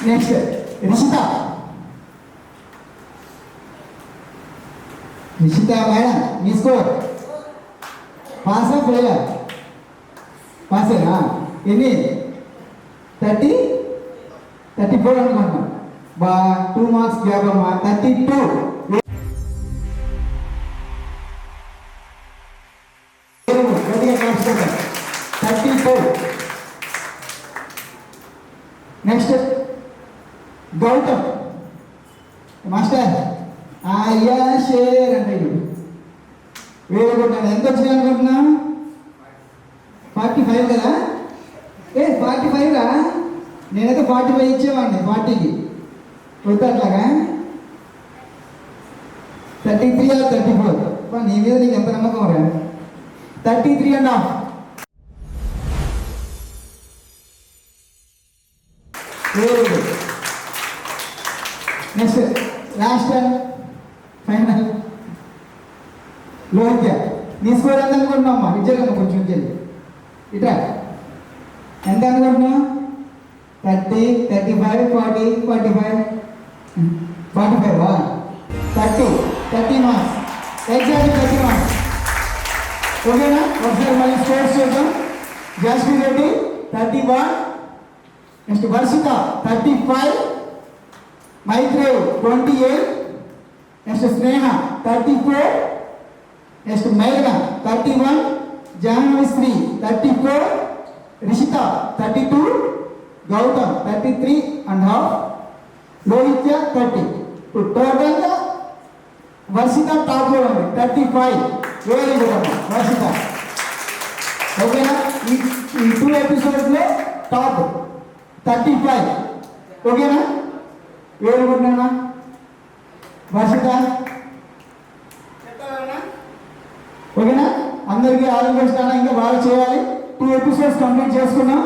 నెక్స్ట్ రిషిత మేడం, మీ స్కోర్ పాసా ఫెయిలా? పాసేనా? ఎన్ని? 34 అనుకుంటున్నాం. బా 2 మార్క్స్ గ్యాప్ అమ్మా. 32. Next Gautam master. అయ్యా షేర్ అంటే వేరే కొట్టాను. ఎంత వచ్చినాయి అనుకుంటున్నా? 45 కదా? 45 రా. నేనైతే 45 ఇచ్చేవాడిని 40కి. వద్దు అట్లాగా. 33 or 34? నీ మీద నీకు ఎంత నమ్మకం రా? 33.5. Next last final Lohitya. నీ స్కోర్ ఎంత అనుకుంటున్నావు అమ్మా? ఇచ్చేదమ్మా కొంచెం ఇచ్చేది. ఇట్రా ఎంత అనుకుంటున్నావు? 30, 35, 40, 45. 45 30 మార్క్స్. Exactly 30 marks. ఓకేనా? ఒకసారి మళ్ళీ స్కోర్స్ చూద్దాం. Jasmine Reddy 31. Next Varshitha 35. Maitrev 28. Next Sneha 34. Next Mairana 31. Jahnavi 34. Rishitha 32. Gautam 33.5. Lohitya 30. టోటల్గా వర్షిత టాప్లో ఉంది 35. వెరీ గుడ్ అమ్మా వర్షిత. ఓకేనా? ఈ 2 ఎపిసోడ్స్లో టాప్ 35. ఓకేనా? వెరీ గుడ్ అమ్మా వర్షిత. ఓకేనా? అందరికీ ఆల్ ది బెస్ట్ అన్న. ఇంకా బాగా చేయాలి. 2 ఎపిసోడ్స్ కంప్లీట్ చేసుకున్నాం.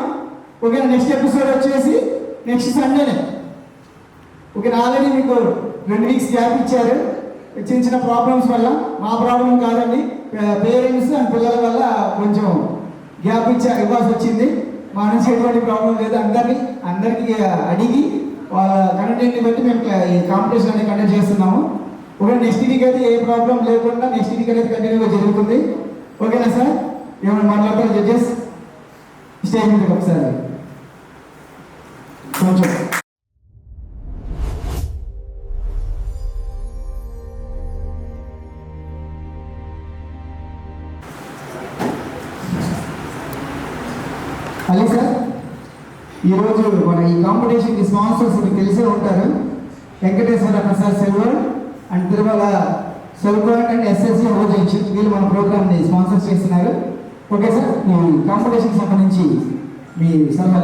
ఓకేనా? నెక్స్ట్ ఎపిసోడ్ వచ్చేసి నెక్స్ట్ సండేనే. ఓకేనా? ఆల్రెడీ మీకు 2 వీక్స్ గ్యాప్ ఇచ్చారు చిన్న చిన్న ప్రాబ్లమ్స్ వల్ల. మా ప్రాబ్లం కాదండి, పేరెంట్స్ అండ్ పిల్లల వల్ల కొంచెం గ్యాప్ ఇవ్వాల్సి వచ్చింది. మా నుంచి ఎటువంటి ప్రాబ్లం లేదు. అందరికీ అడిగి వాళ్ళ కంటెంట్ని బట్టి మేము ఈ కాంపిటీషన్ అనేది కండక్ట్ చేస్తున్నాము. ఓకే, నెక్స్ట్ వీక్ అయితే ఏ ప్రాబ్లం లేకుండా నెక్స్ట్ వీక్ అనేది కంటిన్యూగా జరుగుతుంది. ఓకేనా సార్? ఏమైనా మాట్లాడతారు జడ్జెస్? స్టేజ్ మీదకి ఒకసారి కొంచెం. అలీ సార్, ఈరోజు మన ఈ కాంపిటీషన్కి స్పాన్సర్స్ మీకు తెలిసే ఉంటారు. Venkateswara Prasad silver and Tirumala silver and SSC హోజన్ వీళ్ళు మన ప్రోగ్రామ్ని స్పాన్సర్ చేస్తున్నారు. ఓకే సార్, ఈ కాంపిటీషన్కి సంబంధించి మీ సలహా.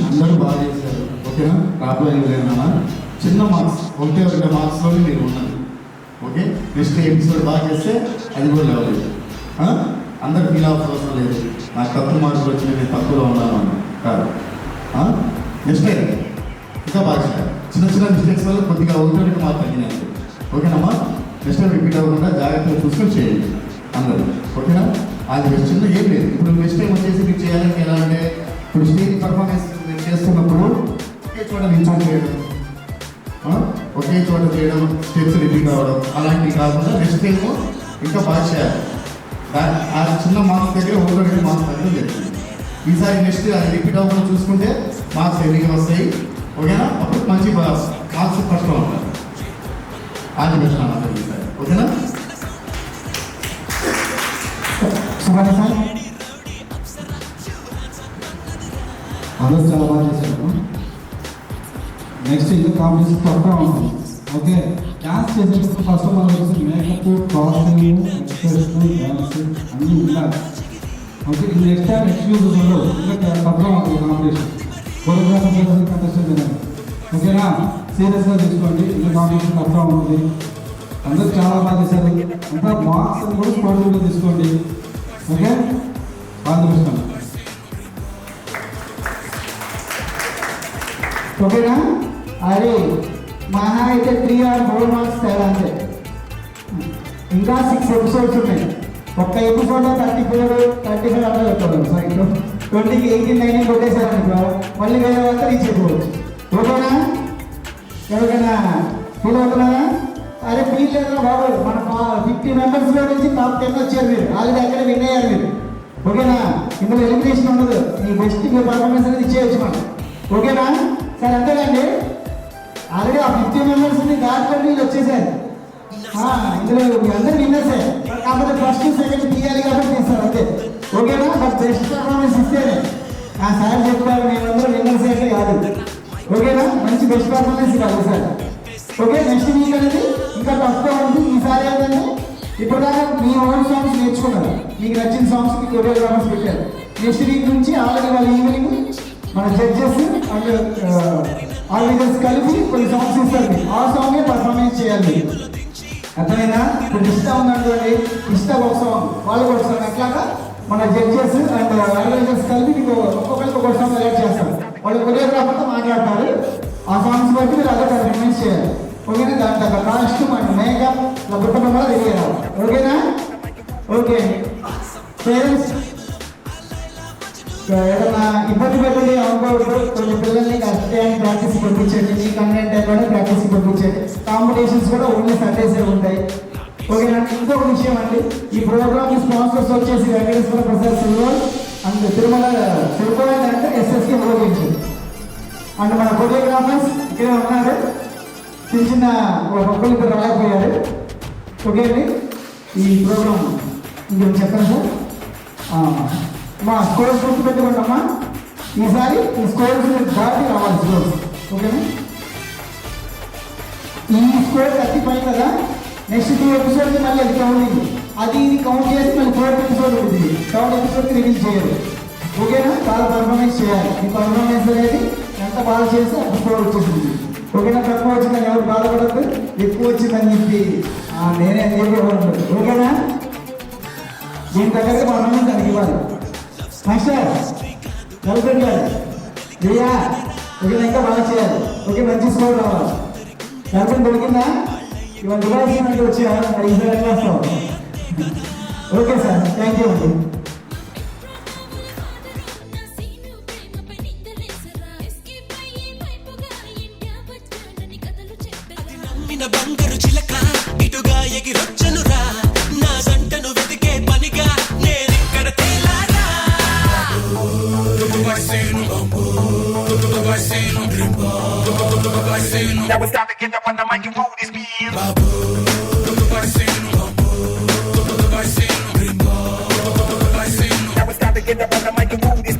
అందరూ బాగా చేశారు. ఓకేనా? ప్రాబ్లం ఏం లేదన్నా. చిన్న మార్క్స్ 1 మార్క్స్లోనే మీరు ఉన్నారు. ఓకే, నెక్స్ట్ ఎపిసోడ్ బాగా చేస్తే అది కూడా లేవలేదు. అందరు ఫీల్ అవ్వాల్సిన అవసరం లేదు. నాకు తక్కువ మార్కులు వచ్చి నేను తక్కువలో ఉన్నాను అని కాదు. నెక్స్ట్ ఇంకా బాగా చేయాలి. చిన్న చిన్న మిస్టేక్స్ వల్ల కొద్దిగా 1 మార్క్ తగ్గినాయి. ఓకేనమ్మా? నెక్స్ట్ టైం రిపీట్ అవ్వకుండా జాగ్రత్తగా చూసుకొని చేయండి అందరూ. ఓకేనా? అది చిన్న ఏం లేదు. ఇప్పుడు నెక్స్ట్ టైం వచ్చేసి మీరు చేయాలంటే ఎలా అంటే, ఇప్పుడు స్టేజ్ పర్ఫార్మెన్స్ మీరు చేస్తున్నప్పుడు ఒకే చోట నిల్చొని చేయడం, ఒకే చోట చేయడం, స్టెప్స్ రిపీట్ అవ్వడం అలాంటివి కాకుండా నెక్స్ట్ టైం ఇంకా బాగా చేయాలి. ఆ చిన్న మార్క్స్ దగ్గర 1 మార్క్స్ తగ్గడం జరిగింది. ఈసారి నెక్స్ట్ అది రిపీట్ అవ్వకుండా చూసుకుంటే మార్క్స్ హెవీగా వస్తాయి. ఓకేనా? అప్పుడు మంచి మార్క్స్ ఫస్ట్లో ఉంటారు. అది బెస్ట్ అన్నమాట ఈసారి. ఓకేనా? సుమారు సార్ అందరూ చాలా బాగా చేశారు. నెక్స్ట్ ఇంకా కాంపిటీషన్ తక్కువ ఉంటుంది. ఓకే డాన్స్ చేసేటప్పుడు ఫస్ట్ మనం వచ్చి మేకప్ కాస్ట్యూమ్ ఎక్స్ప్రెషన్ డాన్స్ అన్నీ ఉండాలి. ఓకే ఇది నెక్స్ట్ టైం ఎక్స్క్యూజెస్ ఉండవు, ఇంకా తప్పగా ఉంటుంది కాంపిటీషన్. కొరియోగ్రాఫర్ కంటెస్టెంట్ తినాలి. ఓకేనా, సీరియస్గా తీసుకోండి, ఇంకా కాంపిటీషన్ తప్పగా ఉంటుంది. అందరూ చాలా బాగా చేశారు, అంతా మార్క్స్ కూడా స్పోర్టివ్గా తీసుకోండి. ఓకే బాగా చూపిస్తాను. ఓకేనా, అరే మహా అయితే 3 or 4 మార్క్స్ తేడా అంతే. ఇంకా 6 ఎపిసోడ్స్ ఉన్నాయి. ఒక్క ఎపిసోడ్లో 34, 35 అట్లా చెప్తారు. సో 20కి 18, 19 కొట్టేశారనుకో మళ్ళీ వేరే వాళ్ళతో రీచ్ అయిపోవచ్చు. ఓకేనా, ఎవరికైనా ఫీల్ అవుతున్నారా? అరే ఫీల్ లేదా బాబు, మన 50 మెంబర్స్లో నుంచి టాప్ 10 వచ్చారు మీరు, ఆల్రెడీ అక్కడ విన్ అయ్యారు మీరు. ఓకేనా, ఇందులో ఎలిమినేషన్ ఉండదు, మీ బెస్ట్ మీ పర్ఫార్మెన్స్ అనేది ఇచ్చేయచ్చు మనం. ఓకేనా సార్, అంతేనండి. ఆల్రెడీ ఆ 50 మెంబర్స్ని దాటుకొని వీళ్ళు వచ్చేసారు. ఇందులో మీ అందరూ విన్నర్సే, కాకపోతే ఫస్ట్ సెకండ్ తీయాలి కాబట్టి తీస్తారు అంతే. ఓకేనా, బట్ బెస్ట్ పర్ఫార్మెన్స్ ఇస్తేనే సార్ చెప్తారు మేమందరూ విన్నర్స్ అయితే కాదు. ఓకేనా, మంచి బెస్ట్ పర్ఫార్మెన్స్ ఇవ్వాలి సార్. ఓకే, నెక్స్ట్ వీక్ అనేది ఇంకా టఫ్గా ఉంది. ఈసారి ఏంటంటే ఇప్పుడు దాకా మీ ఓన్ సాంగ్స్ నేర్చుకున్నారు, మీకు నచ్చిన సాంగ్స్కి కొరియోగ్రాఫర్స్ పెట్టారు. నెక్స్ట్ వీక్ నుంచి ఆల్రెడీ వాళ్ళ ఈవినింగ్ మన జడ్జెస్ అండ్ ఆర్గనైజర్స్ కలిపి కొన్ని సాంగ్స్ ఇస్తారు, ఆ సాంగే పర్ఫార్మెన్స్ చేయాలి. అర్థమైనా? ఇప్పుడు ఇష్టం ఉందండి, ఇష్టం ఒక సాంగ్, వాళ్ళకి ఒక సాంగ్, అట్లాగా మన జడ్జెస్ అండ్ ఆర్గనైజర్స్ కలిపి మీకు ఒక్కొక్కరికి ఒక సాంగ్ సెలెక్ట్ చేస్తారు. వాళ్ళు కొరియోగ్రాఫర్తో మాట్లాడతారు, ఆ సాంగ్స్ బట్టి మీరు అదే పర్ఫార్మెన్స్ చేయాలి. ఓకేనా, దాంట్లో కాస్ట్యూమ్ అండ్ మేకప్ కుటుంబం కూడా రెడీ అయ్యారు. ఓకేనా, ఓకే పేరెంట్స్ ఏదైనా ఇబ్బంది పెట్టండి అనుకోవద్దు. కొన్ని పిల్లల్ని ప్రాక్టీస్ పంపించండి, మీ కంటెంట్ కూడా ప్రాక్టీస్ పంపించండి. కాంపిటీషన్స్ కూడా ఓన్లీ సండేసే ఉంటాయి. ఓకేనా, ఇంకొక విషయం అండి, ఈ ప్రోగ్రామ్ స్పాన్సర్స్ వచ్చేసి వెంకటేశ్వర ప్రసాద్ సిల్వర్ అండ్ తిరుమల తిరుపతి అంటే ఎస్ఎస్కి హోలించు అండ్ మన కొరియోగ్రాఫర్స్ ఇక్కడే ఉన్నారు. చిన్న చిన్న ఒక్కరు ఇద్దరు రాలేకపోయారు. ఓకే అండి, ఈ ప్రోగ్రామ్ ఇంకేం చెప్పండి సార్. మా స్కోర్స్ గుర్తు పెట్టుకుంటామా, ఈసారి ఈ స్కోర్స్ దాటి రావాలి స్కోర్స్. ఓకేనా, ఈ స్కోర్ 35 కదా, నెక్స్ట్ 2 ఎపిసోడ్కి మళ్ళీ అది కౌంటింగ్, అది ఇది కౌంట్ చేసి మళ్ళీ 4th ఎపిసోడ్ ఉంటుంది, 3rd ఎపిసోడ్కి రిలీజ్ చేయాలి. ఓకేనా, చాలా పర్ఫార్మెన్స్ చేయాలి. ఈ పర్ఫార్మెన్స్ అనేది ఎంత బాగా చేస్తే అంత స్కోర్ వచ్చేసింది. ఓకేనా, తక్కువ వచ్చిందని ఎవరు బాధపడద్దు, ఎక్కువ వచ్చిందని చెప్పి నేనే చెప్పేవాడు. ఓకేనా, దీని దగ్గరగా పర్ఫార్మెన్స్ దానికి ఇవ్వాలి. మాస్టర్ గర్ల్ఫ్రెండ్ గారు రియా, ఓకేనా, ఇంకా బాగా చేయాలి. ఓకే, మంచి స్కోర్ రావాలి. గర్ల్ఫ్రెండ్ దొరికిందా? ఇవాళ డివైస్ వచ్చా, మరి ఈసారి ఎట్లా వస్తావు? ఓకే సార్, థ్యాంక్ యూ అండి. బంగారు చిలక ఇటుగా ఎగిరొచ్చనురా, నా జంటను వెతికే పనిగా నేనిక్కడ తేలారా. Now it's time to get up on the mic and roll this beat. Now it's time to get up on the mic and roll this